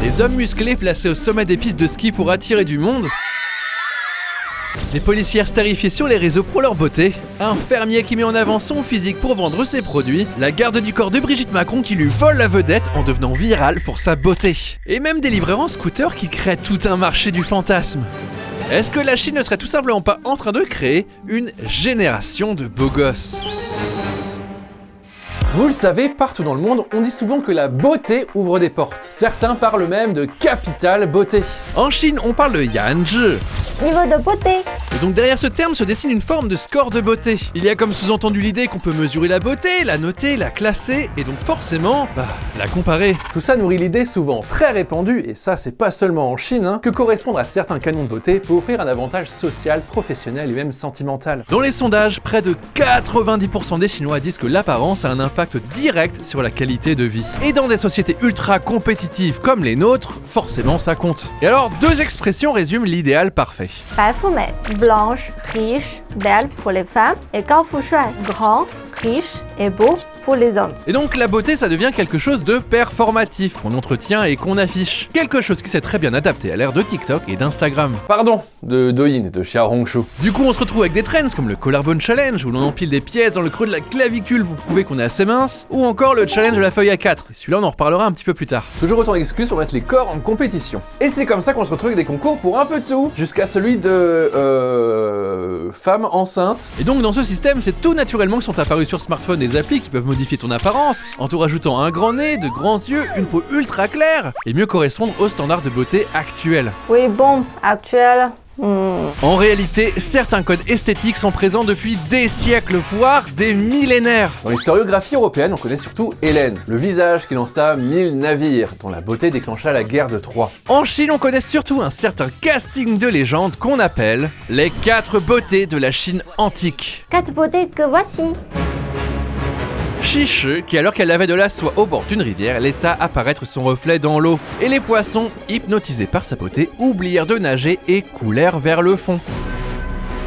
Des hommes musclés placés au sommet des pistes de ski pour attirer du monde. Des policières starifiées sur les réseaux pour leur beauté, un fermier qui met en avant son physique pour vendre ses produits, la garde du corps de Brigitte Macron qui lui vole la vedette en devenant virale pour sa beauté, et même des livreurs en scooter qui créent tout un marché du fantasme. Est-ce que la Chine ne serait tout simplement pas en train de créer une génération de beaux gosses ? Vous le savez, partout dans le monde, on dit souvent que la beauté ouvre des portes. Certains parlent même de capitale beauté. En Chine, on parle de Yanzhi. Niveau de beauté. Et donc derrière ce terme se dessine une forme de score de beauté. Il y a comme sous-entendu l'idée qu'on peut mesurer la beauté, la noter, la classer, et donc forcément, la comparer. Tout ça nourrit l'idée souvent très répandue, et ça c'est pas seulement en Chine, que correspondre à certains canons de beauté peut offrir un avantage social, professionnel et même sentimental. Dans les sondages, près de 90% des Chinois disent que l'apparence a un impact direct sur la qualité de vie. Et dans des sociétés ultra compétitives comme les nôtres, forcément ça compte. Et alors, deux expressions résument l'idéal parfait. 白富美 blanche, riche, belle pour les femmes et 高富帅 grand, riche et beau pour les hommes. Et donc la beauté ça devient quelque chose de performatif, qu'on entretient et qu'on affiche. Quelque chose qui s'est très bien adapté à l'ère de TikTok et d'Instagram. Pardon, de Douyin, de Xia Hongshu. Du coup on se retrouve avec des trends comme le Collarbone Challenge où l'on empile des pièces dans le creux de la clavicule pour prouver qu'on est assez mince, ou encore le challenge de la feuille A4. Et celui-là on en reparlera un petit peu plus tard. Toujours autant d'excuses pour mettre les corps en compétition. Et c'est comme ça qu'on se retrouve avec des concours pour un peu tout, jusqu'à celui de femmes enceintes. Et donc dans ce système c'est tout naturellement que sont apparus sur smartphone des applis qui peuvent modifier ton apparence en te rajoutant un grand nez, de grands yeux, une peau ultra claire et mieux correspondre aux standards de beauté actuels. Oui, bon, actuel. En réalité, certains codes esthétiques sont présents depuis des siècles, voire des millénaires. Dans l'historiographie européenne, on connaît surtout Hélène, le visage qui lança 1000 navires, dont la beauté déclencha la guerre de Troie. En Chine, on connaît surtout un certain casting de légende qu'on appelle les 4 beautés de la Chine antique. 4 beautés que voici. Shi, qui alors qu'elle avait de la soie au bord d'une rivière, laissa apparaître son reflet dans l'eau. Et les poissons, hypnotisés par sa beauté, oublièrent de nager et coulèrent vers le fond.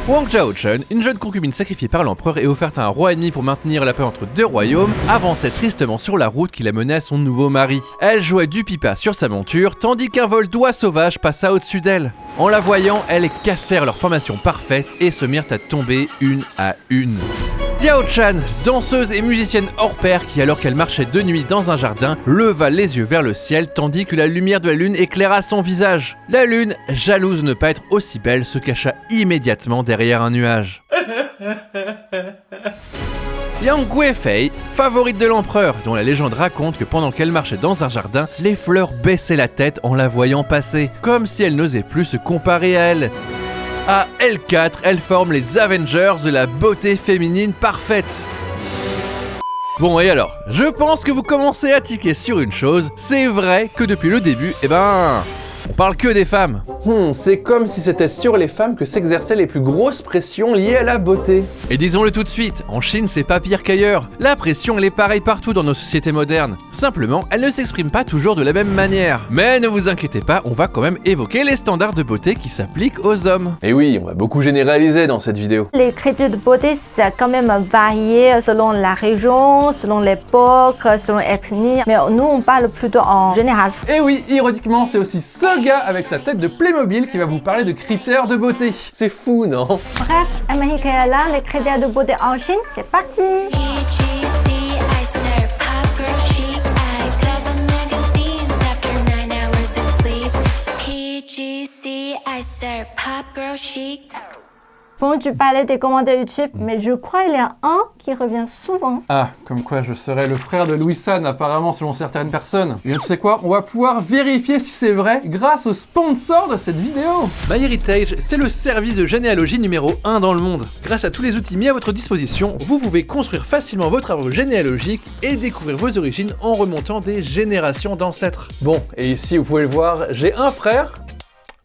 Wang Zhaochun, une jeune concubine sacrifiée par l'empereur et offerte à un roi ennemi pour maintenir la paix entre deux royaumes, avançait tristement sur la route qui la menait à son nouveau mari. Elle jouait du pipa sur sa monture, tandis qu'un vol d'oies sauvages passa au-dessus d'elle. En la voyant, elles cassèrent leur formation parfaite et se mirent à tomber une à une. Diao Chan, danseuse et musicienne hors pair qui, alors qu'elle marchait de nuit dans un jardin, leva les yeux vers le ciel tandis que la lumière de la lune éclaira son visage. La lune, jalouse de ne pas être aussi belle, se cacha immédiatement derrière un nuage. Yang Guifei, favorite de l'empereur, dont la légende raconte que pendant qu'elle marchait dans un jardin, les fleurs baissaient la tête en la voyant passer, comme si elles n'osaient plus se comparer à elle. À L4, elle forme les Avengers de la beauté féminine parfaite. Bon et alors, je pense que vous commencez à tiquer sur une chose, c'est vrai que depuis le début, on parle que des femmes. C'est comme si c'était sur les femmes que s'exerçaient les plus grosses pressions liées à la beauté. Et disons-le tout de suite, en Chine c'est pas pire qu'ailleurs. La pression elle est pareille partout dans nos sociétés modernes. Simplement, elle ne s'exprime pas toujours de la même manière. Mais ne vous inquiétez pas, on va quand même évoquer les standards de beauté qui s'appliquent aux hommes. Et oui, on va beaucoup généraliser dans cette vidéo. Les critères de beauté, ça a quand même varié selon la région, selon l'époque, selon l'ethnie. Mais nous, on parle plutôt en général. Et oui, ironiquement, c'est aussi ce gars avec sa tête de Playmobil qui va vous parler de critères de beauté. C'est fou, non? Bref, Amérique est là, les critères de beauté en Chine, c'est parti! Bon, tu parlais des commentaires YouTube, mais je crois qu'il y a un qui revient souvent. Ah, comme quoi je serais le frère de Louis San, apparemment, selon certaines personnes. Et tu sais quoi? On va pouvoir vérifier si c'est vrai grâce au sponsor de cette vidéo. MyHeritage, c'est le service de généalogie numéro 1 dans le monde. Grâce à tous les outils mis à votre disposition, vous pouvez construire facilement votre arbre généalogique et découvrir vos origines en remontant des générations d'ancêtres. Bon, et ici, vous pouvez le voir, j'ai un frère.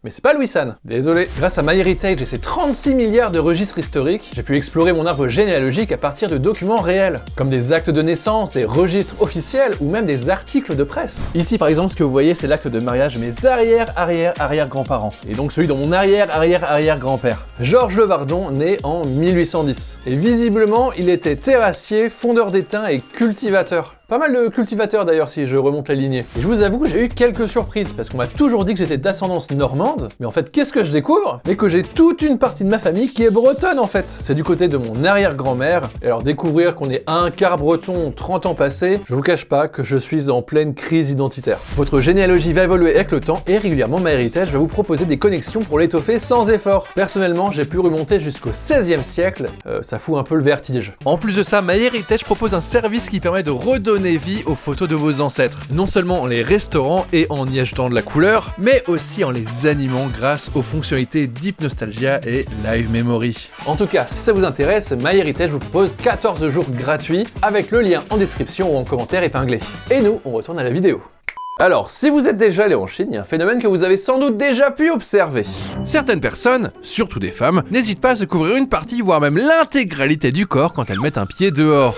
Mais c'est pas Louis San, désolé. Grâce à MyHeritage et ses 36 milliards de registres historiques, j'ai pu explorer mon arbre généalogique à partir de documents réels, comme des actes de naissance, des registres officiels ou même des articles de presse. Ici par exemple, ce que vous voyez, c'est l'acte de mariage de mes arrière-arrière-arrière-grands-parents, et donc celui de mon arrière-arrière-arrière-grand-père. Georges Levardon, né en 1810. Et visiblement, il était terrassier, fondeur d'étain et cultivateur. Pas mal de cultivateurs d'ailleurs si je remonte la lignée. Et je vous avoue que j'ai eu quelques surprises, parce qu'on m'a toujours dit que j'étais d'ascendance normande, mais en fait qu'est-ce que je découvre? Mais que j'ai toute une partie de ma famille qui est bretonne en fait. C'est du côté de mon arrière-grand-mère, et alors découvrir qu'on est un quart breton 30 ans passés, je vous cache pas que je suis en pleine crise identitaire. Votre généalogie va évoluer avec le temps, et régulièrement MyHeritage va vous proposer des connexions pour l'étoffer sans effort. Personnellement, j'ai pu remonter jusqu'au 16e siècle, ça fout un peu le vertige. En plus de ça, MyHeritage propose un service qui permet de redonner vie aux photos de vos ancêtres. Non seulement en les restaurant et en y ajoutant de la couleur, mais aussi en les animant grâce aux fonctionnalités Deep Nostalgia et Live Memory. En tout cas, si ça vous intéresse, MyHeritage vous propose 14 jours gratuits avec le lien en description ou en commentaire épinglé. Et nous, on retourne à la vidéo. Alors, si vous êtes déjà allé en Chine, il y a un phénomène que vous avez sans doute déjà pu observer. Certaines personnes, surtout des femmes, n'hésitent pas à se couvrir une partie, voire même l'intégralité du corps quand elles mettent un pied dehors.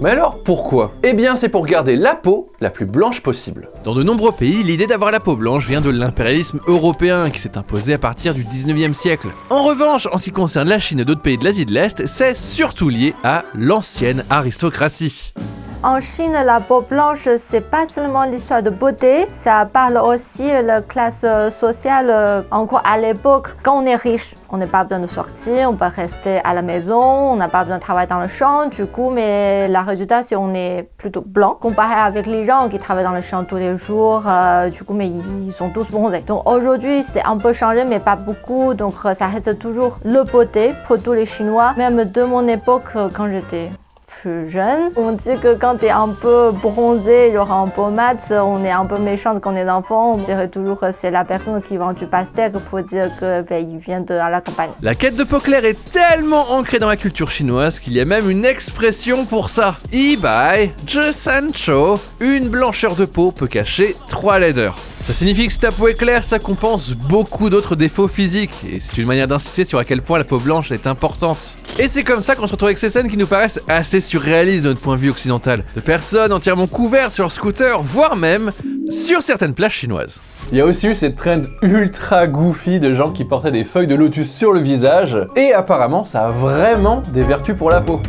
Mais alors, pourquoi? Eh bien, c'est pour garder la peau la plus blanche possible. Dans de nombreux pays, l'idée d'avoir la peau blanche vient de l'impérialisme européen qui s'est imposé à partir du 19e siècle. En revanche, en ce qui concerne la Chine et d'autres pays de l'Asie de l'Est, c'est surtout lié à l'ancienne aristocratie. En Chine, la peau blanche, c'est pas seulement l'histoire de beauté, ça parle aussi de la classe sociale. Encore à l'époque, quand on est riche, on n'a pas besoin de sortir, on peut rester à la maison, on n'a pas besoin de travailler dans le champ, du coup, mais le résultat, c'est qu'on est plutôt blanc, comparé avec les gens qui travaillent dans le champ tous les jours, du coup, mais ils sont tous bronzés. Donc aujourd'hui, c'est un peu changé, mais pas beaucoup, donc ça reste toujours le beauté pour tous les Chinois. Même de mon époque, quand j'étais plus jeune. On dit que quand t'es un peu bronzé, genre un peu mat, on est un peu méchant quand on est enfant. On dirait toujours que c'est la personne qui vend du pastèque pour dire qu'il vient de la campagne. La quête de peau claire est tellement ancrée dans la culture chinoise qu'il y a même une expression pour ça. Ibai, Je Sancho, une blancheur de peau peut cacher 3 laideurs. Ça signifie que si ta peau est claire, ça compense beaucoup d'autres défauts physiques, et c'est une manière d'insister sur à quel point la peau blanche est importante. Et c'est comme ça qu'on se retrouve avec ces scènes qui nous paraissent assez surréalistes de notre point de vue occidental, de personnes entièrement couvertes sur leur scooter, voire même sur certaines plages chinoises. Il y a aussi eu cette trend ultra goofy de gens qui portaient des feuilles de lotus sur le visage, et apparemment ça a vraiment des vertus pour la peau.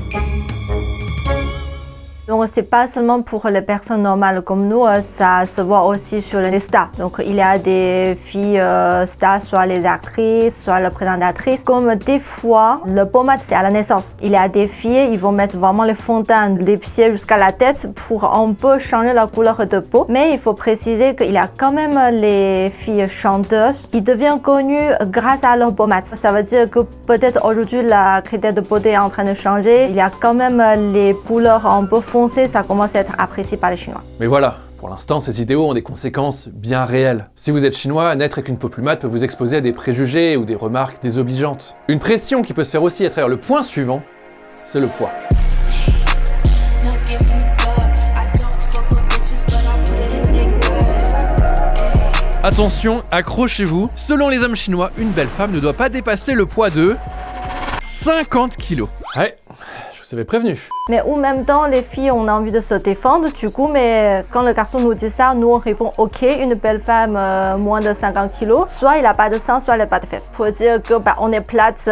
Donc c'est pas seulement pour les personnes normales comme nous, ça se voit aussi sur les stars. Donc il y a des filles stars, soit les actrices, soit les présentatrices. Comme des fois, le pommade c'est à la naissance. Il y a des filles, ils vont mettre vraiment les fonds de teint des pieds jusqu'à la tête pour un peu changer la couleur de peau. Mais il faut préciser qu'il y a quand même les filles chanteuses qui deviennent connues grâce à leur pommade. Ça veut dire que peut-être aujourd'hui la critère de beauté est en train de changer. Il y a quand même les couleurs un peu foncées. Ça commence à être apprécié par les Chinois. Mais voilà, pour l'instant, ces idéaux ont des conséquences bien réelles. Si vous êtes chinois, naître avec une peau plus mate peut vous exposer à des préjugés ou des remarques désobligeantes. Une pression qui peut se faire aussi à travers le point suivant, c'est le poids. Attention, accrochez-vous, selon les hommes chinois, une belle femme ne doit pas dépasser le poids de 50 kg. Ouais, je vous avais prévenu. Mais en même temps, les filles, on a envie de se défendre, du coup, mais quand le garçon nous dit ça, nous on répond ok, une belle femme moins de 50 kg, soit il n'a pas de sein, soit il n'a pas de fesses. Faut dire que on est plate,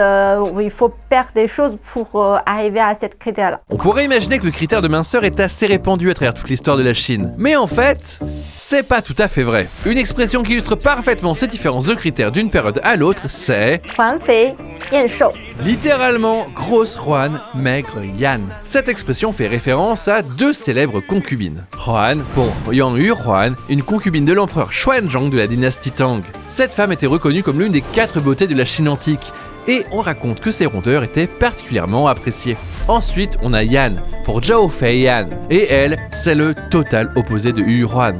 il faut perdre des choses pour arriver à cette critère-là. On pourrait imaginer que le critère de minceur est assez répandu à travers toute l'histoire de la Chine. Mais en fait, c'est pas tout à fait vrai. Une expression qui illustre parfaitement ces différences de critères d'une période à l'autre, c'est littéralement grosse Huan, maigre Yan. Cette expression fait référence à 2 célèbres concubines. Huan pour Yang Yu Huan, une concubine de l'empereur Xuanzong de la dynastie Tang. Cette femme était reconnue comme l'une des 4 beautés de la Chine antique, et on raconte que ses rondeurs étaient particulièrement appréciées. Ensuite, on a Yan pour Zhao Fei Yan, et elle, c'est le total opposé de Yu Huan.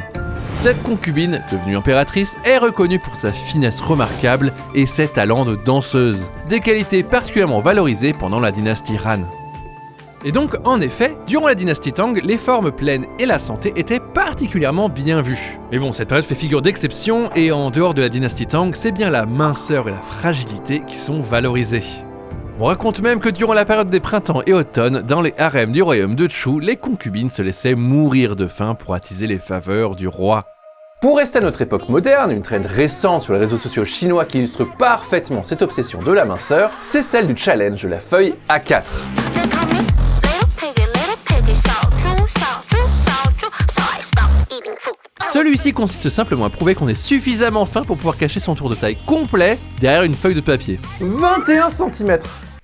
Cette concubine, devenue impératrice, est reconnue pour sa finesse remarquable et ses talents de danseuse, des qualités particulièrement valorisées pendant la dynastie Han. Et donc, en effet, durant la dynastie Tang, les formes pleines et la santé étaient particulièrement bien vues. Mais bon, cette période fait figure d'exception, et en dehors de la dynastie Tang, c'est bien la minceur et la fragilité qui sont valorisées. On raconte même que durant la période des printemps et automnes, dans les harems du royaume de Chu, les concubines se laissaient mourir de faim pour attiser les faveurs du roi. Pour rester à notre époque moderne, une trend récente sur les réseaux sociaux chinois qui illustre parfaitement cette obsession de la minceur, c'est celle du challenge de la feuille A4. Celui-ci consiste simplement à prouver qu'on est suffisamment fin pour pouvoir cacher son tour de taille complet derrière une feuille de papier. 21 cm.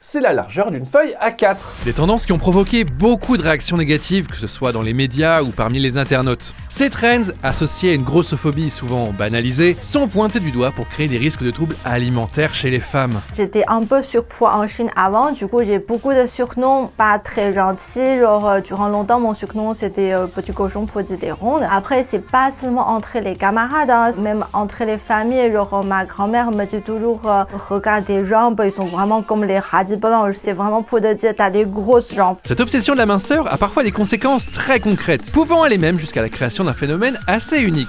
C'est la largeur d'une feuille A4. Des tendances qui ont provoqué beaucoup de réactions négatives, que ce soit dans les médias ou parmi les internautes. Ces trends, associés à une grossophobie souvent banalisée, sont pointés du doigt pour créer des risques de troubles alimentaires chez les femmes. J'étais un peu surpoids en Chine avant, du coup j'ai beaucoup de surnoms pas très gentils, genre durant longtemps mon surnom c'était petit cochon petit des rondes. Après c'est pas seulement entre les camarades, hein, même entre les familles, genre ma grand-mère me dit toujours regarde tes jambes, ils sont vraiment comme les radis blanches, c'est vraiment pour te dire t'as des grosses jambes. Cette obsession de la minceur a parfois des conséquences très concrètes, pouvant aller même jusqu'à la création d'un phénomène assez unique.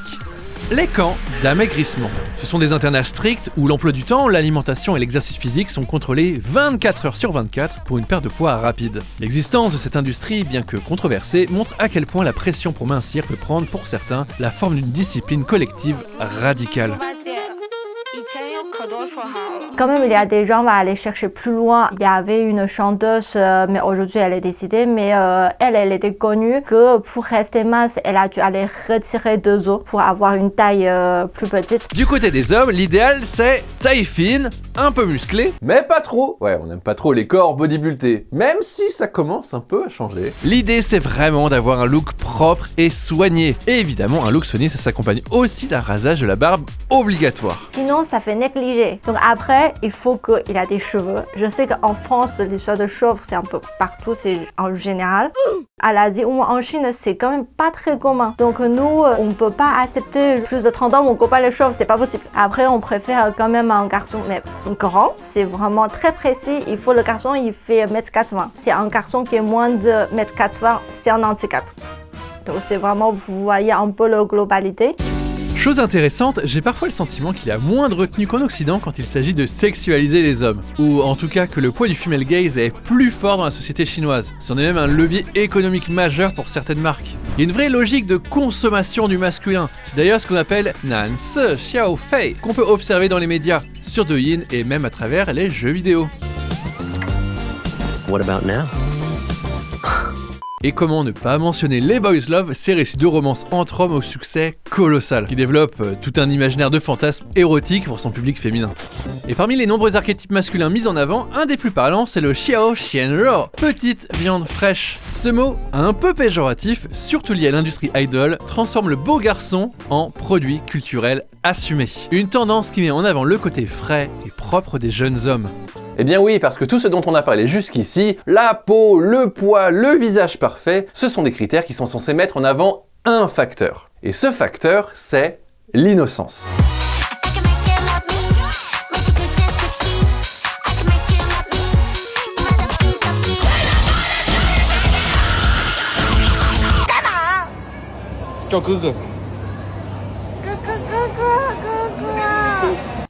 Les camps d'amaigrissement. Ce sont des internats stricts où l'emploi du temps, l'alimentation et l'exercice physique sont contrôlés 24 heures sur 24 pour une perte de poids rapide. L'existence de cette industrie, bien que controversée, montre à quel point la pression pour mincir peut prendre pour certains la forme d'une discipline collective radicale. Quand même, il y a des gens qui vont aller chercher plus loin. Il y avait une chanteuse, mais aujourd'hui elle est décédée, mais elle était connue que pour rester mince, elle a dû aller retirer 2 os pour avoir une taille plus petite. Du côté des hommes, l'idéal c'est taille fine, un peu musclée, Mais pas trop. Ouais, on n'aime pas trop les corps bodybuildés, même si ça commence un peu à changer. L'idée c'est vraiment d'avoir un look propre et soigné. Et évidemment, un look soigné ça s'accompagne aussi d'un rasage de la barbe obligatoire. Sinon, ça fait négligé. Donc après, il faut qu'il a des cheveux. Je sais qu'en France, l'histoire de cheveux, c'est un peu partout, c'est en général. À l'Asie ou en Chine, c'est quand même pas très commun. Donc nous, on peut pas accepter plus de 30 ans, mon copain les cheveux, c'est pas possible. Après, on préfère quand même un garçon, mais grand, c'est vraiment très précis. Il faut le garçon, il fait 1m80. C'est un garçon qui est moins de 1m80, c'est un handicap. Donc c'est vraiment, vous voyez un peu la globalité. Chose intéressante, j'ai parfois le sentiment qu'il y a moins de retenue qu'en Occident quand il s'agit de sexualiser les hommes. Ou en tout cas que le poids du female gaze est plus fort dans la société chinoise. C'en est même un levier économique majeur pour certaines marques. Il y a une vraie logique de consommation du masculin. C'est d'ailleurs ce qu'on appelle Nan Se Xiao Fei, qu'on peut observer dans les médias, sur Douyin et même à travers les jeux vidéo. What about now? Et comment ne pas mentionner les Boys Love, ces récits de romance entre hommes au succès colossal, qui développent tout un imaginaire de fantasme érotique pour son public féminin. Et parmi les nombreux archétypes masculins mis en avant, un des plus parlants c'est le Xiao Xian Rou, petite viande fraîche. Ce mot, un peu péjoratif, surtout lié à l'industrie idol, transforme le beau garçon en produit culturel assumé. Une tendance qui met en avant le côté frais et propre des jeunes hommes. Eh bien oui, parce que tout ce dont on a parlé jusqu'ici, la peau, le poids, le visage parfait, ce sont des critères qui sont censés mettre en avant un facteur. Et ce facteur, c'est l'innocence.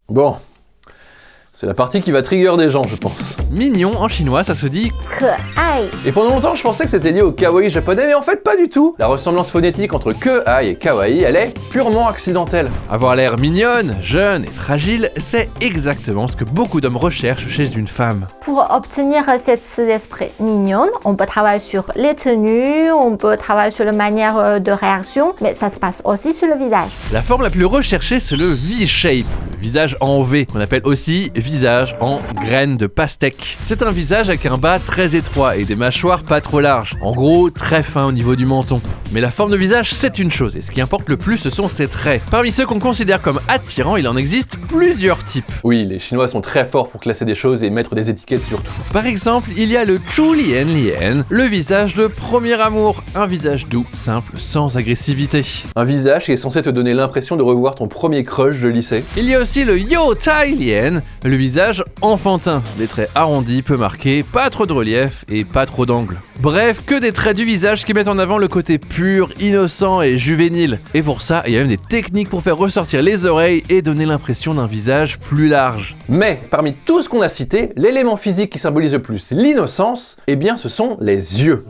Bon, c'est la partie qui va trigger des gens, je pense. Mignon en chinois, ça se dit 可爱. Et pendant longtemps, je pensais que c'était lié au kawaii japonais, mais en fait pas du tout. La ressemblance phonétique entre kei et kawaii, elle est purement accidentelle. avoir l'air mignonne, jeune et fragile, c'est exactement ce que beaucoup d'hommes recherchent chez une femme. Pour obtenir cet esprit mignon, on peut travailler sur les tenues, on peut travailler sur la manière de réaction, mais ça se passe aussi sur le visage. La forme la plus recherchée, c'est le V-shape, le visage en V, qu'on appelle aussi visage en graine de pastèque. C'est un visage avec un bas très étroit et des mâchoires pas trop larges, en gros très fin au niveau du menton. Mais la forme de visage, c'est une chose, et ce qui importe le plus, ce sont ses traits. Parmi ceux qu'on considère comme attirants, il en existe plusieurs types. Oui, les Chinois sont très forts pour classer des choses et mettre des étiquettes surtout. Par exemple, il y a le Chu Lien Lien, le visage de premier amour, un visage doux, simple, sans agressivité. Un visage qui est censé te donner l'impression de revoir ton premier crush de lycée. Il y a aussi le Yo Tai Lien, le visage enfantin, des traits arrondis, peu marqués, pas trop de relief et pas trop d'angle. Bref, que des traits du visage qui mettent en avant le côté pur, innocent et juvénile. Et pour ça, il y a même des techniques pour faire ressortir les oreilles et donner l'impression d'un visage plus large. Mais parmi tout ce qu'on a cité, l'élément physique qui symbolise le plus l'innocence, eh bien ce sont les yeux.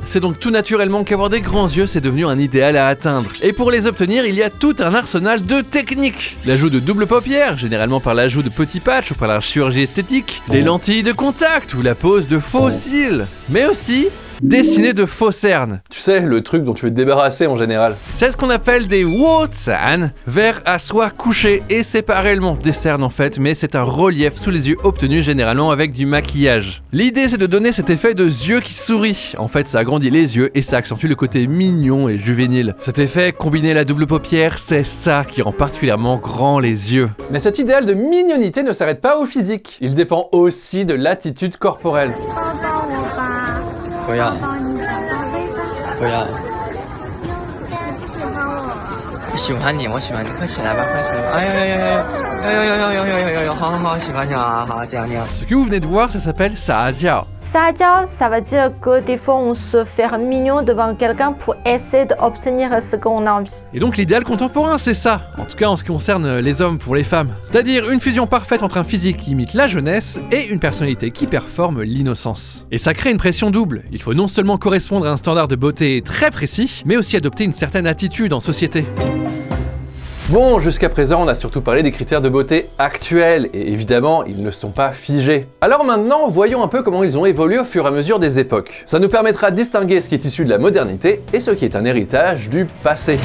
C'est donc tout naturellement qu'avoir des grands yeux c'est devenu un idéal à atteindre. Et pour les obtenir, il y a tout un arsenal de techniques. L'ajout de double paupières, généralement par l'ajout de petits patchs ou par la chirurgie esthétique, les lentilles de contact ou la pose de faux cils, mais aussi dessiner de faux cernes. Tu sais, le truc dont tu veux te débarrasser en général. C'est ce qu'on appelle des Wotsan, vers à soi couché et séparément des cernes en fait, mais c'est un relief sous les yeux obtenu généralement avec du maquillage. L'idée c'est de donner cet effet de yeux qui sourit. En fait ça agrandit les yeux et ça accentue le côté mignon et juvénile. Cet effet combiné à la double paupière, c'est ça qui rend particulièrement grand les yeux. Mais cet idéal de mignonité ne s'arrête pas au physique. Il dépend aussi de l'attitude corporelle. 不要，不要。喜欢你，我喜欢你，快起来吧，快起来吧！哎呦呦呦呦呦呦呦呦呦呦呦，好好好，喜欢你啊，好，这样这样。 Ce que vous venez de voir, ça s'appelle Saadiao. Sadia, ça veut dire que des fois on se fait mignon devant quelqu'un pour essayer d'obtenir ce qu'on a envie. Et donc l'idéal contemporain, c'est ça, en tout cas en ce qui concerne les hommes pour les femmes. C'est-à-dire une fusion parfaite entre un physique qui imite la jeunesse et une personnalité qui performe l'innocence. Et ça crée une pression double. Il faut non seulement correspondre à un standard de beauté très précis, mais aussi adopter une certaine attitude en société. Bon, jusqu'à présent, on a surtout parlé des critères de beauté actuels, et évidemment, ils ne sont pas figés. Alors maintenant, voyons un peu comment ils ont évolué au fur et à mesure des époques. Ça nous permettra de distinguer ce qui est issu de la modernité et ce qui est un héritage du passé.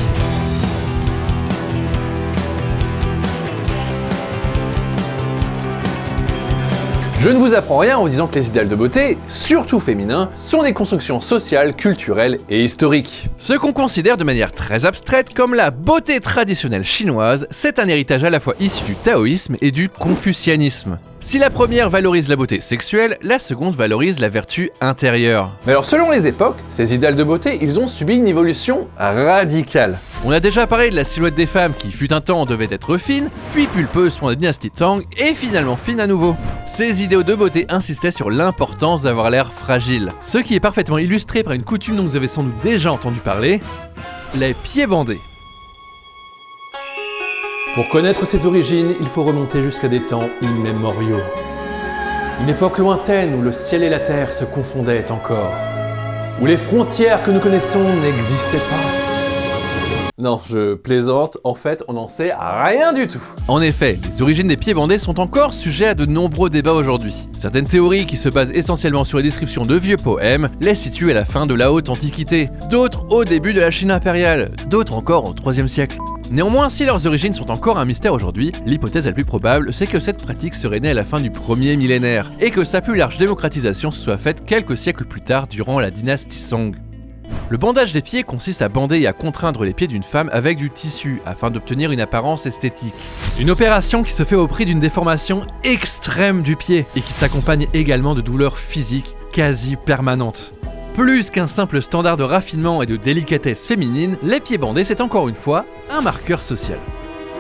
Je ne vous apprends rien en vous disant que les idéaux de beauté, surtout féminins, sont des constructions sociales, culturelles et historiques. Ce qu'on considère de manière très abstraite comme la beauté traditionnelle chinoise, c'est un héritage à la fois issu du taoïsme et du confucianisme. Si la première valorise la beauté sexuelle, la seconde valorise la vertu intérieure. Mais alors selon les époques, ces idéaux de beauté, ils ont subi une évolution radicale. On a déjà parlé de la silhouette des femmes qui fut un temps devait être fine, puis pulpeuse pendant la dynastie Tang et finalement fine à nouveau. Ces idéaux de beauté insistaient sur l'importance d'avoir l'air fragile, ce qui est parfaitement illustré par une coutume dont vous avez sans doute déjà entendu parler, les pieds bandés. Pour connaître ses origines, il faut remonter jusqu'à des temps immémoriaux. Une époque lointaine où le ciel et la terre se confondaient encore, où les frontières que nous connaissons n'existaient pas. Non, je plaisante, en fait, on n'en sait rien du tout. En effet, les origines des pieds bandés sont encore sujets à de nombreux débats aujourd'hui. Certaines théories qui se basent essentiellement sur les descriptions de vieux poèmes les situent à la fin de la haute antiquité, d'autres au début de la Chine impériale, d'autres encore au 3e siècle. Néanmoins, si leurs origines sont encore un mystère aujourd'hui, l'hypothèse la plus probable, c'est que cette pratique serait née à la fin du 1er millénaire, et que sa plus large démocratisation se soit faite quelques siècles plus tard durant la dynastie Song. Le bandage des pieds consiste à bander et à contraindre les pieds d'une femme avec du tissu afin d'obtenir une apparence esthétique. Une opération qui se fait au prix d'une déformation extrême du pied et qui s'accompagne également de douleurs physiques quasi permanentes. Plus qu'un simple standard de raffinement et de délicatesse féminine, les pieds bandés c'est encore une fois un marqueur social.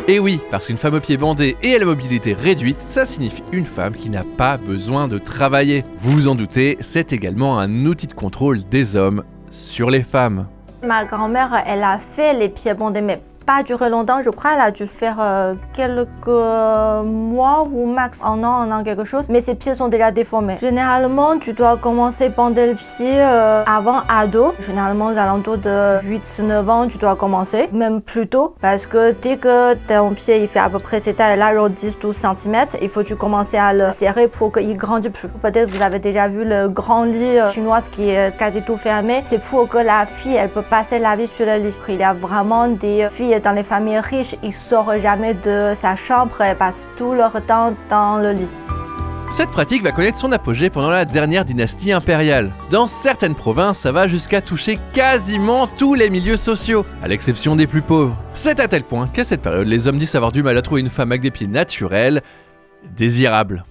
Et oui, parce qu'une femme aux pieds bandés et à la mobilité réduite, ça signifie une femme qui n'a pas besoin de travailler. Vous vous en doutez, c'est également un outil de contrôle des hommes sur les femmes. Ma grand-mère, elle a fait les pieds bandés, mais pas duré longtemps. Je crois qu'elle a dû faire quelques mois ou max un an quelque chose. Mais ses pieds sont déjà déformés. Généralement, tu dois commencer à bander le pied avant ado. Généralement, aux alentours de 8-9 ans, tu dois commencer. Même plus tôt. Parce que dès que ton pied il fait à peu près cette taille-là, genre 10-12 cm, il faut que tu commences à le serrer pour qu'il grandisse plus. Peut-être vous avez déjà vu le grand lit chinois qui est quasi tout fermé. C'est pour que la fille, elle peut passer la vie sur le lit. Il y a vraiment des filles dans les familles riches, ils ne sortent jamais de sa chambre et passent tout leur temps dans le lit. Cette pratique va connaître son apogée pendant la dernière dynastie impériale. Dans certaines provinces, ça va jusqu'à toucher quasiment tous les milieux sociaux, à l'exception des plus pauvres. C'est à tel point qu'à cette période, les hommes disent avoir du mal à trouver une femme avec des pieds naturels, désirables.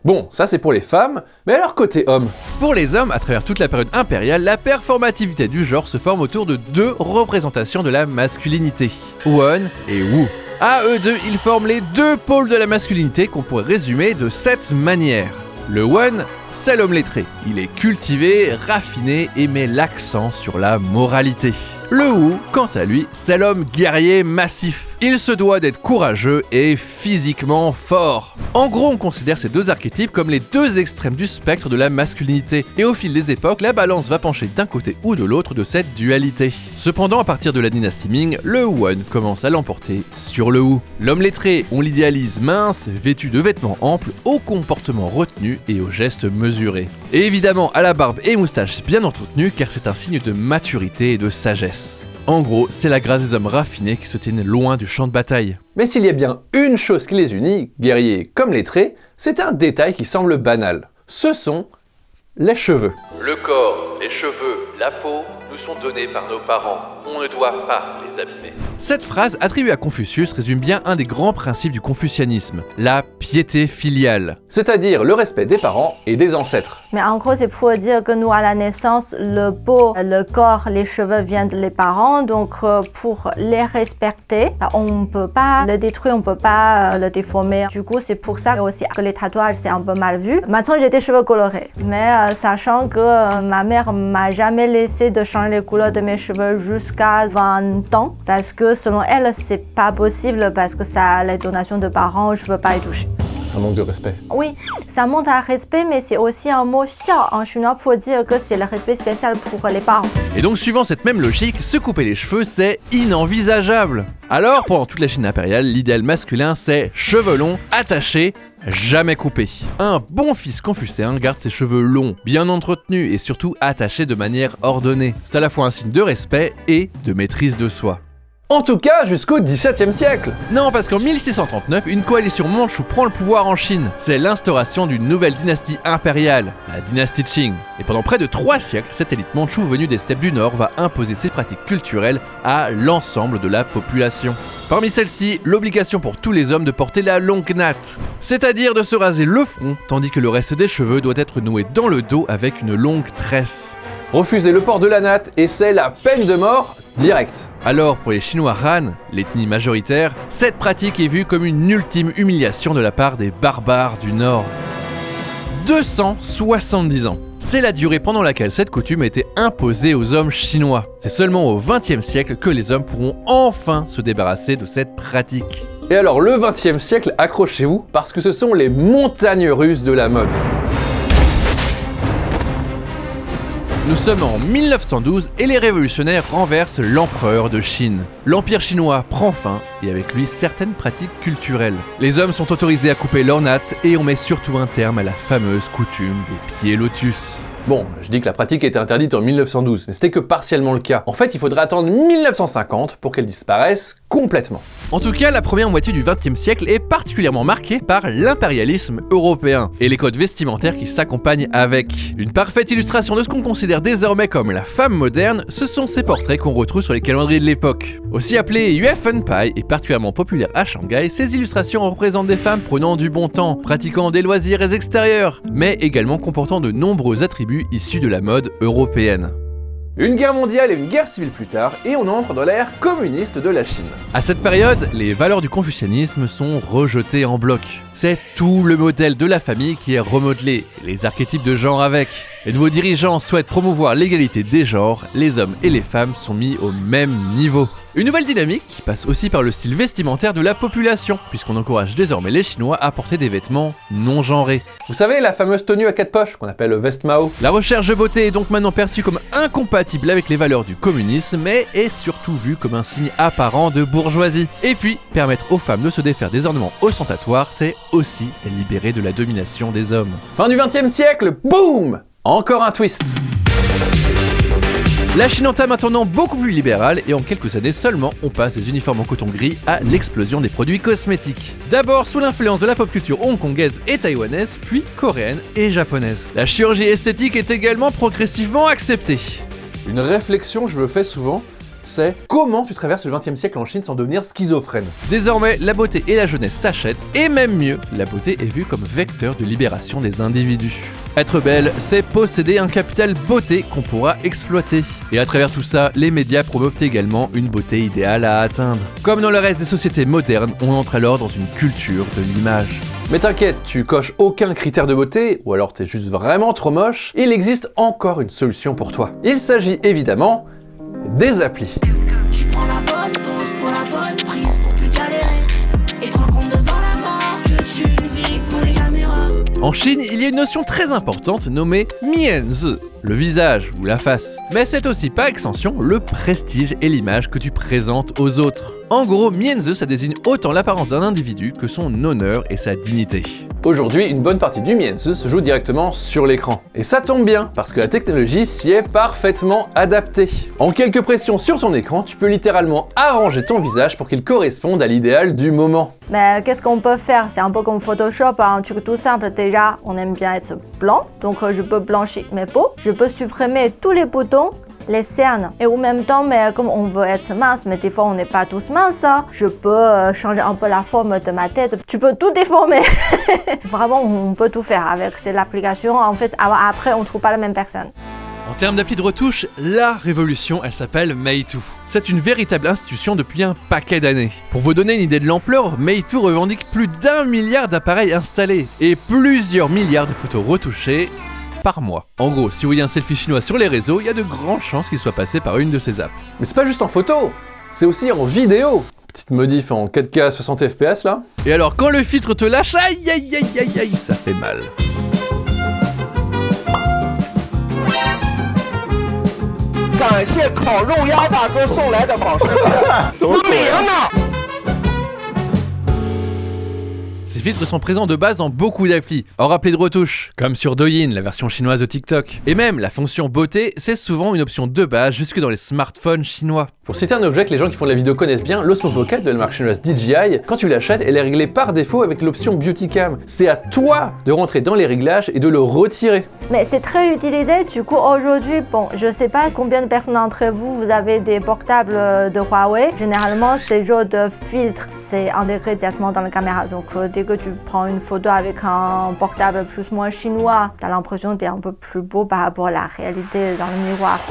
Bon, ça c'est pour les femmes, mais alors côté homme. Pour les hommes, à travers toute la période impériale, la performativité du genre se forme autour de deux représentations de la masculinité, Won et Wu. À eux deux, ils forment les deux pôles de la masculinité qu'on pourrait résumer de cette manière. Le Won c'est l'homme lettré. Il est cultivé, raffiné et met l'accent sur la moralité. Le Wu, quant à lui, c'est l'homme guerrier massif. Il se doit d'être courageux et physiquement fort. En gros, on considère ces deux archétypes comme les deux extrêmes du spectre de la masculinité. Et au fil des époques, la balance va pencher d'un côté ou de l'autre de cette dualité. Cependant, à partir de la dynastie Ming, le Wuan commence à l'emporter sur le Wu. L'homme lettré, on l'idéalise mince, vêtu de vêtements amples, au comportement retenu et aux gestes mesurés. Et évidemment, à la barbe et moustache bien entretenue, car c'est un signe de maturité et de sagesse. En gros, c'est la grâce des hommes raffinés qui se tiennent loin du champ de bataille. Mais s'il y a bien une chose qui les unit, guerriers comme lettrés, c'est un détail qui semble banal. Ce sont les cheveux. Le corps, les cheveux, la peau nous sont donnés par nos parents. On ne doit pas les abîmer. Cette phrase attribuée à Confucius résume bien un des grands principes du confucianisme, la piété filiale. C'est-à-dire le respect des parents et des ancêtres. Mais en gros, c'est pour dire que nous, à la naissance, le peau, le corps, les cheveux viennent des parents. Donc, pour les respecter, on ne peut pas le détruire, on ne peut pas le déformer. Du coup, c'est pour ça aussi que les tatouages, c'est un peu mal vu. Maintenant, j'ai des cheveux colorés. Mais sachant que ma mère m'a jamais laissé de changer les couleurs de mes cheveux jusqu'à 20 ans. Parce que selon elle, c'est pas possible parce que ça, les donations de parents, je peux pas y toucher. C'est un manque de respect. Oui, ça montre un respect, mais c'est aussi un mot xiao en chinois pour dire que c'est le respect spécial pour les parents. Et donc, suivant cette même logique, se couper les cheveux, c'est inenvisageable. Alors, pendant toute la Chine impériale, l'idéal masculin, c'est cheveux longs, attachés, jamais coupés. Un bon fils confucéen garde ses cheveux longs, bien entretenus et surtout attachés de manière ordonnée. C'est à la fois un signe de respect et de maîtrise de soi. En tout cas, jusqu'au XVIIe siècle. Non, parce qu'en 1639, une coalition mandchoue prend le pouvoir en Chine. C'est l'instauration d'une nouvelle dynastie impériale, la dynastie Qing. Et pendant près de 3 siècles, cette élite mandchoue venue des steppes du Nord va imposer ses pratiques culturelles à l'ensemble de la population. Parmi celles-ci, l'obligation pour tous les hommes de porter la longue natte, c'est-à-dire de se raser le front, tandis que le reste des cheveux doit être noué dans le dos avec une longue tresse. Refuser le port de la natte et c'est la peine de mort directe. Alors pour les Chinois Han, l'ethnie majoritaire, cette pratique est vue comme une ultime humiliation de la part des barbares du Nord. 270 ans. C'est la durée pendant laquelle cette coutume a été imposée aux hommes chinois. C'est seulement au XXe siècle que les hommes pourront enfin se débarrasser de cette pratique. Et alors le XXe siècle, accrochez-vous, parce que ce sont les montagnes russes de la mode. Nous sommes en 1912 et les révolutionnaires renversent l'empereur de Chine. L'empire chinois prend fin et avec lui certaines pratiques culturelles. Les hommes sont autorisés à couper leur natte et on met surtout un terme à la fameuse coutume des pieds lotus. Bon, je dis que la pratique était interdite en 1912, mais c'était que partiellement le cas. En fait, il faudrait attendre 1950 pour qu'elle disparaisse complètement. En tout cas, la première moitié du XXe siècle est particulièrement marquée par l'impérialisme européen et les codes vestimentaires qui s'accompagnent avec. Une parfaite illustration de ce qu'on considère désormais comme la femme moderne, ce sont ces portraits qu'on retrouve sur les calendriers de l'époque. Aussi appelés Yue Fen Pai et particulièrement populaires à Shanghai, ces illustrations représentent des femmes prenant du bon temps, pratiquant des loisirs extérieurs, mais également comportant de nombreux attributs issus de la mode européenne. Une guerre mondiale et une guerre civile plus tard, et on entre dans l'ère communiste de la Chine. À cette période, les valeurs du confucianisme sont rejetées en bloc. C'est tout le modèle de la famille qui est remodelé, et les archétypes de genre avec. Les nouveaux dirigeants souhaitent promouvoir l'égalité des genres, les hommes et les femmes sont mis au même niveau. Une nouvelle dynamique qui passe aussi par le style vestimentaire de la population, puisqu'on encourage désormais les Chinois à porter des vêtements non genrés. Vous savez, la fameuse tenue à 4 poches, qu'on appelle le veste Mao. La recherche de beauté est donc maintenant perçue comme incompatible avec les valeurs du communisme, mais est surtout vue comme un signe apparent de bourgeoisie. Et puis, permettre aux femmes de se défaire des ornements ostentatoires, c'est aussi libérer de la domination des hommes. Fin du XXe siècle, boum! Encore un twist. La Chine entame un tournant beaucoup plus libéral et en quelques années seulement, on passe des uniformes en coton gris à l'explosion des produits cosmétiques. D'abord sous l'influence de la pop culture hongkongaise et taïwanaise, puis coréenne et japonaise. La chirurgie esthétique est également progressivement acceptée. Une réflexion que je me fais souvent, c'est comment tu traverses le XXe siècle en Chine sans devenir schizophrène. Désormais, la beauté et la jeunesse s'achètent, et même mieux, la beauté est vue comme vecteur de libération des individus. Être belle, c'est posséder un capital beauté qu'on pourra exploiter. Et à travers tout ça, les médias promeuvent également une beauté idéale à atteindre. Comme dans le reste des sociétés modernes, on entre alors dans une culture de l'image. Mais t'inquiète, tu coches aucun critère de beauté, ou alors t'es juste vraiment trop moche, il existe encore une solution pour toi. Il s'agit évidemment des applis. Tu prends la bonne pause pour la bonne prise pour plus galérer et te rends compte devant la mort que tu ne vis pour les caméras. En Chine, il y a une notion très importante nommée mianzi, le visage ou la face. Mais c'est aussi par extension le prestige et l'image que tu présentes aux autres. En gros, mianzi, ça désigne autant l'apparence d'un individu que son honneur et sa dignité. Aujourd'hui, une bonne partie du mianzi se joue directement sur l'écran. Et ça tombe bien, parce que la technologie s'y est parfaitement adaptée. En quelques pressions sur ton écran, tu peux littéralement arranger ton visage pour qu'il corresponde à l'idéal du moment. Mais qu'est-ce qu'on peut faire? C'est un peu comme Photoshop, un truc tout simple. Déjà, on aime bien être blanc, donc je peux blanchir mes peaux. Je peux supprimer tous les boutons, les cernes. Et en même temps, mais comme on veut être mince, mais des fois on n'est pas tous minces, hein, je peux changer un peu la forme de ma tête. Tu peux tout déformer. Vraiment, on peut tout faire avec cette application. En fait, après, on ne trouve pas la même personne. En termes d'appli de retouche, la révolution, elle s'appelle Meitu. C'est une véritable institution depuis un paquet d'années. Pour vous donner une idée de l'ampleur, Meitu revendique plus d'1 milliard d'appareils installés et plusieurs milliards de photos retouchées par mois. En gros, si vous voyez un selfie chinois sur les réseaux, il y a de grandes chances qu'il soit passé par une de ces apps. Mais c'est pas juste en photo, c'est aussi en vidéo. Petite modif en 4K 60 fps là. Et alors, quand le filtre te lâche, aïe aïe aïe aïe aïe, ça fait mal. Ces filtres sont présents de base dans beaucoup d'applis, hors appli de retouche, comme sur Douyin, la version chinoise de TikTok. Et même, la fonction beauté, c'est souvent une option de base jusque dans les smartphones chinois. Pour citer un objet que les gens qui font de la vidéo connaissent bien, l'Osmo Pocket de la marque chinoise DJI, quand tu l'achètes, elle est réglée par défaut avec l'option Beauty Cam. C'est à toi de rentrer dans les réglages et de le retirer. Mais c'est très utilisé, du coup aujourd'hui, bon, je sais pas combien de personnes d'entre vous avez des portables de Huawei. Généralement, ces genres de filtres, c'est intégré directement dans la caméra. Donc dès que tu prends une photo avec un portable plus ou moins chinois, t'as l'impression que t'es un peu plus beau par rapport à la réalité dans le miroir.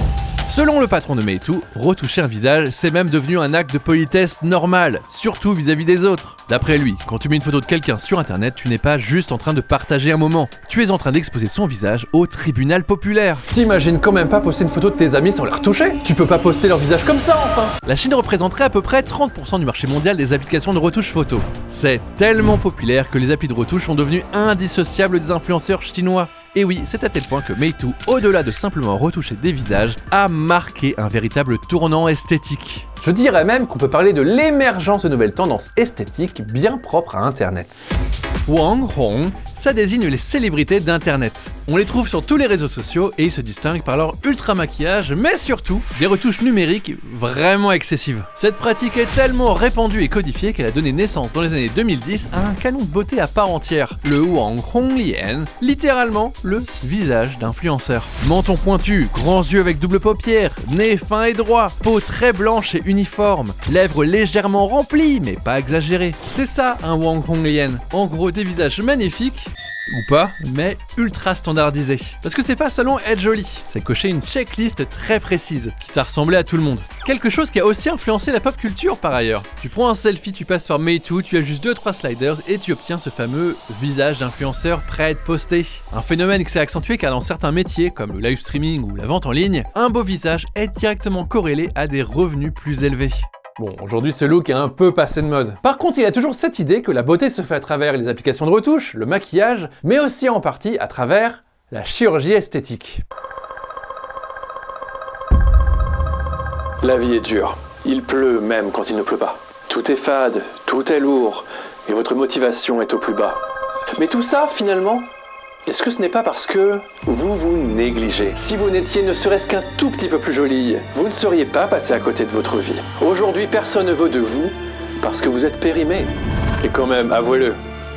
Selon le patron de Meitu, retoucher un visage, c'est même devenu un acte de politesse normal, surtout vis-à-vis des autres. D'après lui, quand tu mets une photo de quelqu'un sur internet, tu n'es pas juste en train de partager un moment, tu es en train d'exposer son visage au tribunal populaire. T'imagines quand même pas poster une photo de tes amis sans les retoucher? Tu peux pas poster leur visage comme ça enfin. La Chine représenterait à peu près 30% du marché mondial des applications de retouche photo. C'est tellement populaire que les applis de retouche sont devenus indissociables des influenceurs chinois. Et oui, c'est à tel point que Meitu, au-delà de simplement retoucher des visages, a marqué un véritable tournant esthétique. Je dirais même qu'on peut parler de l'émergence de nouvelles tendances esthétiques bien propres à Internet. Wang Hong, ça désigne les célébrités d'Internet. On les trouve sur tous les réseaux sociaux et ils se distinguent par leur ultra maquillage, mais surtout des retouches numériques vraiment excessives. Cette pratique est tellement répandue et codifiée qu'elle a donné naissance dans les années 2010 à un canon de beauté à part entière, le Wang Honglien, littéralement le visage d'influenceur. Menton pointu, grands yeux avec double paupière, nez fin et droit, peau très blanche et uniforme, lèvres légèrement remplies mais pas exagérées. C'est ça un Wang Honglien. En gros, des visages magnifiques, ou pas, mais ultra standardisés. Parce que c'est pas seulement être joli, c'est cocher une checklist très précise, qui t'a ressemblé à tout le monde. Quelque chose qui a aussi influencé la pop culture par ailleurs. Tu prends un selfie, tu passes par Meitu, tu as juste 2-3 sliders et tu obtiens ce fameux visage d'influenceur prêt à être posté. Un phénomène qui s'est accentué car dans certains métiers, comme le live streaming ou la vente en ligne, un beau visage est directement corrélé à des revenus plus élevés. Bon, aujourd'hui ce look est un peu passé de mode. Par contre, il y a toujours cette idée que la beauté se fait à travers les applications de retouche, le maquillage, mais aussi en partie à travers la chirurgie esthétique. La vie est dure. Il pleut même quand il ne pleut pas. Tout est fade, tout est lourd, et votre motivation est au plus bas. Mais tout ça, finalement, est-ce que ce n'est pas parce que vous vous négligez? Si vous n'étiez ne serait-ce qu'un tout petit peu plus jolie, vous ne seriez pas passé à côté de votre vie. Aujourd'hui, personne ne veut de vous parce que vous êtes périmé. Et quand même, avouez-le,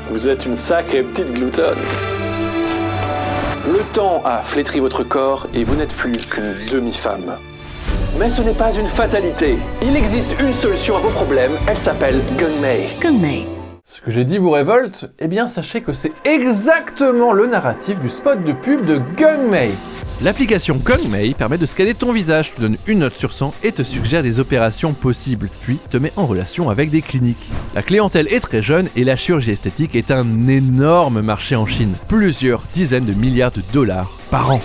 vous êtes une sacrée petite gloutonne. Le temps a flétri votre corps et vous n'êtes plus qu'une demi-femme. Mais ce n'est pas une fatalité. Il existe une solution à vos problèmes, elle s'appelle Gungmei. Ce que j'ai dit vous révolte? Eh bien sachez que c'est exactement le narratif du spot de pub de Gungmei. L'application Gongmei permet de scanner ton visage, te donne une note sur 100 et te suggère des opérations possibles, puis te met en relation avec des cliniques. La clientèle est très jeune et la chirurgie esthétique est un énorme marché en Chine, plusieurs dizaines de milliards de dollars par an.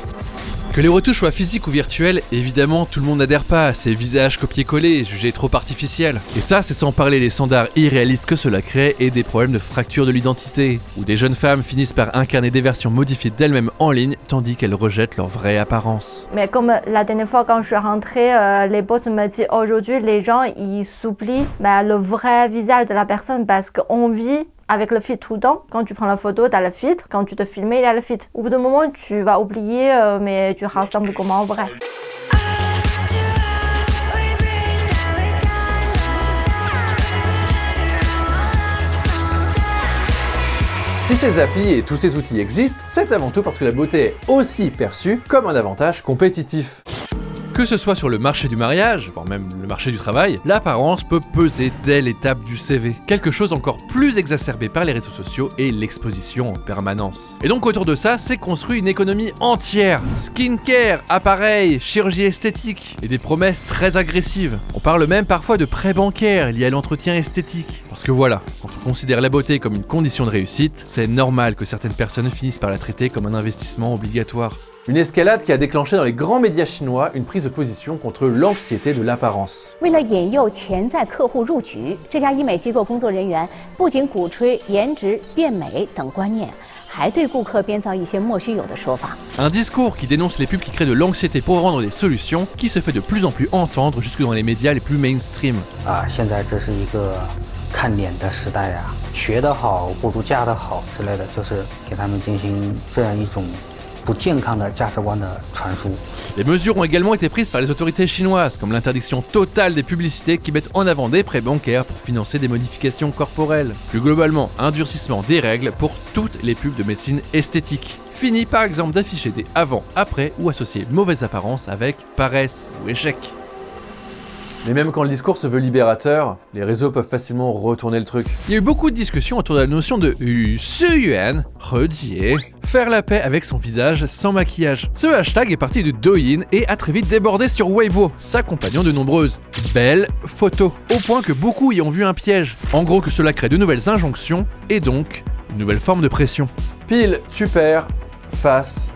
Que les retouches soient physiques ou virtuelles, évidemment tout le monde n'adhère pas à ces visages copiés-collés, jugés trop artificiels. Et ça, c'est sans parler des standards irréalistes que cela crée et des problèmes de fracture de l'identité, où des jeunes femmes finissent par incarner des versions modifiées d'elles-mêmes en ligne, tandis qu'elles rejettent leur vraie apparence. Mais comme la dernière fois quand je suis rentrée, les boss me disent aujourd'hui les gens ils s'oublient le vrai visage de la personne parce qu'on vit avec le filtre tout le temps. Quand tu prends la photo, tu as le filtre. Quand tu te filmes, il y a le filtre. Au bout d'un moment, tu vas oublier, mais tu ressembles comme en vrai. Si ces applis et tous ces outils existent, c'est avant tout parce que la beauté est aussi perçue comme un avantage compétitif. Que ce soit sur le marché du mariage, voire même le marché du travail, l'apparence peut peser dès l'étape du CV. Quelque chose encore plus exacerbé par les réseaux sociaux et l'exposition en permanence. Et donc autour de ça, s'est construit une économie entière. Skincare, appareils, chirurgie esthétique et des promesses très agressives. On parle même parfois de prêts bancaires liés à l'entretien esthétique. Parce que voilà, quand on considère la beauté comme une condition de réussite, c'est normal que certaines personnes finissent par la traiter comme un investissement obligatoire. Une escalade qui a déclenché dans les grands médias chinois une prise de position contre l'anxiété de l'apparence. 为了引诱潜在客户入局，这家医美机构工作人员不仅鼓吹颜值、变美等观念，还对顾客编造一些莫须有的说法。 Un discours qui dénonce les pubs qui créent de l'anxiété pour vendre des solutions, qui se fait de plus en plus entendre jusque dans les médias les plus mainstream. 现在这是一个看脸的时代啊，学得好不如嫁得好之类的，就是给他们进行这样一种 Les mesures ont également été prises par les autorités chinoises, comme l'interdiction totale des publicités qui mettent en avant des prêts bancaires pour financer des modifications corporelles. Plus globalement, un durcissement des règles pour toutes les pubs de médecine esthétique. Fini par exemple d'afficher des avant, après ou associer mauvaise apparence avec paresse ou échec. Mais même quand le discours se veut libérateur, les réseaux peuvent facilement retourner le truc. Il y a eu beaucoup de discussions autour de la notion de Suyuan, redie, faire la paix avec son visage sans maquillage. Ce hashtag est parti de Douyin et a très vite débordé sur Weibo, s'accompagnant de nombreuses belles photos, au point que beaucoup y ont vu un piège. En gros que cela crée de nouvelles injonctions et donc une nouvelle forme de pression. Pile, tu perds, face,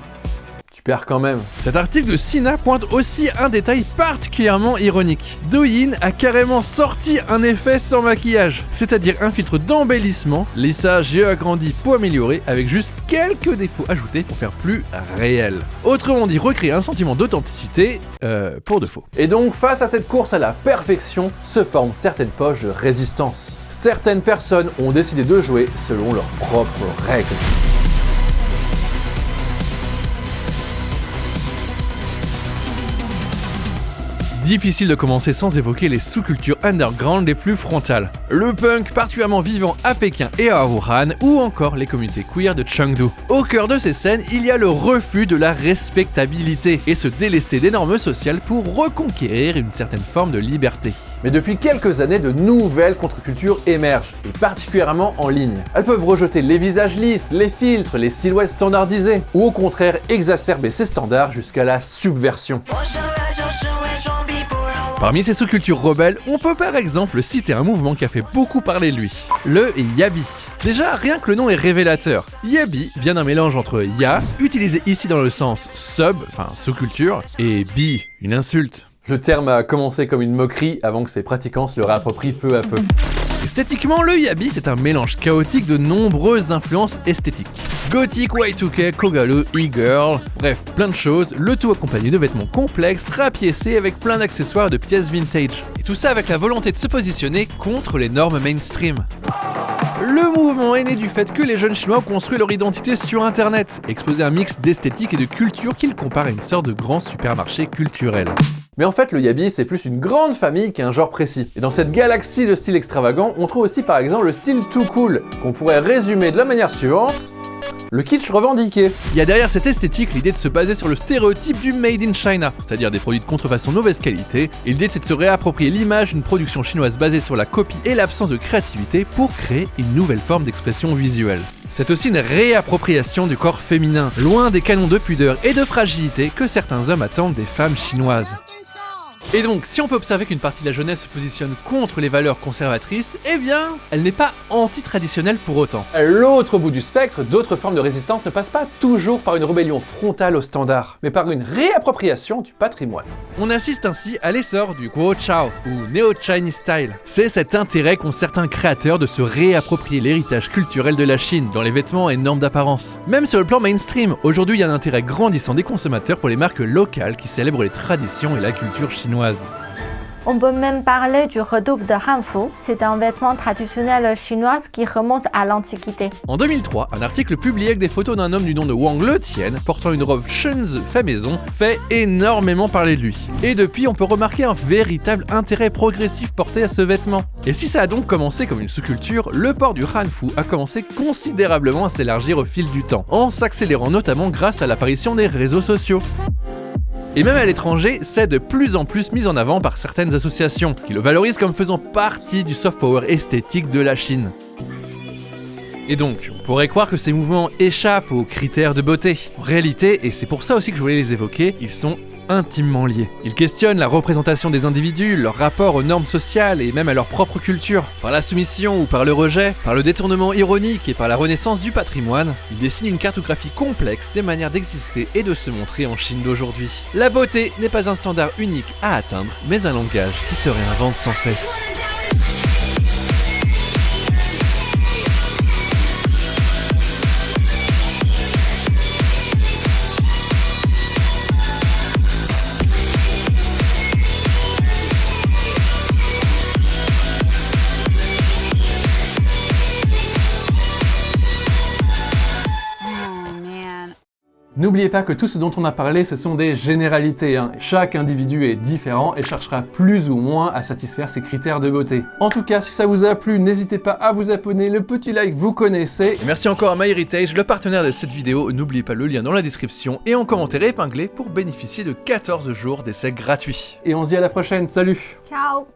tu perds quand même. Cet article de Sina pointe aussi un détail particulièrement ironique. Douyin a carrément sorti un effet sans maquillage, c'est-à-dire un filtre d'embellissement, lissage, yeux agrandis, peau améliorée, avec juste quelques défauts ajoutés pour faire plus réel. Autrement dit, recréer un sentiment d'authenticité, pour de faux. Et donc, face à cette course à la perfection, se forment certaines poches de résistance. Certaines personnes ont décidé de jouer selon leurs propres règles. Difficile de commencer sans évoquer les sous-cultures underground les plus frontales. Le punk particulièrement vivant à Pékin et à Wuhan, ou encore les communautés queer de Chengdu. Au cœur de ces scènes, il y a le refus de la respectabilité et se délester des normes sociales pour reconquérir une certaine forme de liberté. Mais depuis quelques années, de nouvelles contre-cultures émergent, et particulièrement en ligne. Elles peuvent rejeter les visages lisses, les filtres, les silhouettes standardisées, ou au contraire exacerber ces standards jusqu'à la subversion. Parmi ces sous-cultures rebelles, on peut par exemple citer un mouvement qui a fait beaucoup parler de lui, le Yabi. Déjà, rien que le nom est révélateur. Yabi vient d'un mélange entre ya, utilisé ici dans le sens sub, enfin sous-culture, et bi, une insulte. Le terme a commencé comme une moquerie avant que ses pratiquants se le réapproprient peu à peu. Esthétiquement, le Yabi, c'est un mélange chaotique de nombreuses influences esthétiques. Gothic, Y2K, Kogaloo, e-girl, bref, plein de choses, le tout accompagné de vêtements complexes, rapiécés avec plein d'accessoires et de pièces vintage. Et tout ça avec la volonté de se positionner contre les normes mainstream. Le mouvement est né du fait que les jeunes chinois ont construit leur identité sur internet, exposé un mix d'esthétique et de culture qu'ils comparent à une sorte de grand supermarché culturel. Mais en fait, le Yabi, c'est plus une grande famille qu'un genre précis. Et dans cette galaxie de styles extravagants, on trouve aussi par exemple le style too cool, qu'on pourrait résumer de la manière suivante: le kitsch revendiqué. Il y a derrière cette esthétique l'idée de se baser sur le stéréotype du Made in China, c'est-à-dire des produits de contrefaçon mauvaise qualité, et l'idée c'est de se réapproprier l'image d'une production chinoise basée sur la copie et l'absence de créativité pour créer une nouvelle forme d'expression visuelle. C'est aussi une réappropriation du corps féminin, loin des canons de pudeur et de fragilité que certains hommes attendent des femmes chinoises. Et donc, si on peut observer qu'une partie de la jeunesse se positionne contre les valeurs conservatrices, eh bien, elle n'est pas anti-traditionnelle pour autant. À l'autre bout du spectre, d'autres formes de résistance ne passent pas toujours par une rébellion frontale aux standards, mais par une réappropriation du patrimoine. On assiste ainsi à l'essor du Guochao, ou Neo-Chinese Style. C'est cet intérêt qu'ont certains créateurs de se réapproprier l'héritage culturel de la Chine dans les vêtements et normes d'apparence. Même sur le plan mainstream, aujourd'hui il y a un intérêt grandissant des consommateurs pour les marques locales qui célèbrent les traditions et la culture chinoise. On peut même parler du retour de Hanfu. C'est un vêtement traditionnel chinois qui remonte à l'Antiquité. En 2003, un article publié avec des photos d'un homme du nom de Wang Letian portant une robe Shunzi fait maison fait énormément parler de lui. Et depuis, on peut remarquer un véritable intérêt progressif porté à ce vêtement. Et si ça a donc commencé comme une sous-culture, le port du Hanfu a commencé considérablement à s'élargir au fil du temps, en s'accélérant notamment grâce à l'apparition des réseaux sociaux. Et même à l'étranger, c'est de plus en plus mis en avant par certaines associations, qui le valorisent comme faisant partie du soft power esthétique de la Chine. Et donc, on pourrait croire que ces mouvements échappent aux critères de beauté. En réalité, et c'est pour ça aussi que je voulais les évoquer, ils sont intimement liés. Ils questionnent la représentation des individus, leur rapport aux normes sociales et même à leur propre culture. Par la soumission ou par le rejet, par le détournement ironique et par la renaissance du patrimoine, ils dessinent une cartographie complexe des manières d'exister et de se montrer en Chine d'aujourd'hui. La beauté n'est pas un standard unique à atteindre, mais un langage qui se réinvente sans cesse. N'oubliez pas que tout ce dont on a parlé, ce sont des généralités. Chaque individu est différent et cherchera plus ou moins à satisfaire ses critères de beauté. En tout cas, si ça vous a plu, n'hésitez pas à vous abonner, le petit like vous connaissez. Et merci encore à MyHeritage, le partenaire de cette vidéo. N'oubliez pas le lien dans la description et en commentaire épinglé pour bénéficier de 14 jours d'essai gratuits. Et on se dit à la prochaine, salut! Ciao!